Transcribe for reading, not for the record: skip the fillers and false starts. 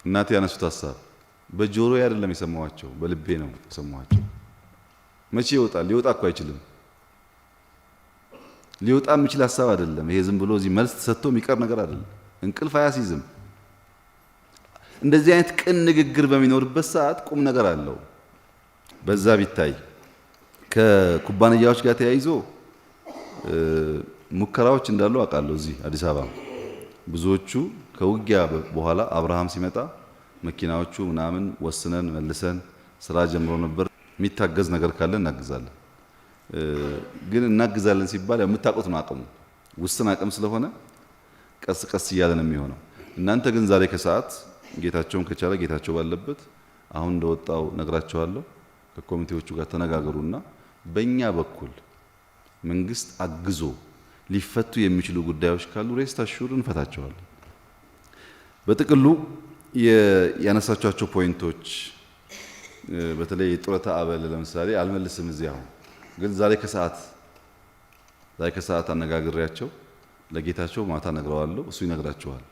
እናቴ ያነሱት ሀሳብ በጆሮዬ አይደለም የሰማኋቸው፣ በልቤ ነው የሰማኋቸው። መቼ ይወጣል? ሊወጣ እኮ አይችልም። ሊወጣ የሚችል ሀሳብ አይደለም። ይሄ ዝም ብሎ እዚህ መልስ ተሰጥቶ የሚቀር ነገር አይደለም። እንቅልፍ አያስይዝም። እንደዚህ አይነት ቅን ንግግር በሚኖርበት ሰዓት ቁም ነገር አለው። በዛ ቢታይ ከኩባንያዎች ጋር ተያይዞ ሙከራዎች እንዳሉ አውቃለሁ። እዚህ አዲስ አበባ ብዙዎቹ ከውጊያ በኋላ አብርሃም ሲመጣ መኪናዎቹ ምናምን ወስነን መልሰን ስራ ጀምሮ ነበር። የሚታገዝ ነገር ካለ እናግዛለን። ግን እናግዛለን ሲባል የምታውቁት ነው፣ አቅሙ ውስን አቅም ስለሆነ ቀስ ቀስ እያለ ነው የሚሆነው። እናንተ ግን ዛሬ ከሰዓት ጌታቸውን ከቻለ ጌታቸው ባለበት አሁን እንደወጣው ነግራቸዋለሁ። ከኮሚቴዎቹ ጋር ተነጋገሩና በእኛ በኩል መንግስት አግዞ ሊፈቱ የሚችሉ ጉዳዮች ካሉ ሬስት አሹር እንፈታቸዋለን። በጥቅሉ ያነሳቻቸው ፖይንቶች በተለይ የጡረታ አበል ለምሳሌ አልመልስም እዚህ አሁን ግን ዛሬ ከሰዓት አነጋግሬያቸው ለጌታቸው ማታ ነግረዋለሁ። እሱ ይነግራቸዋል።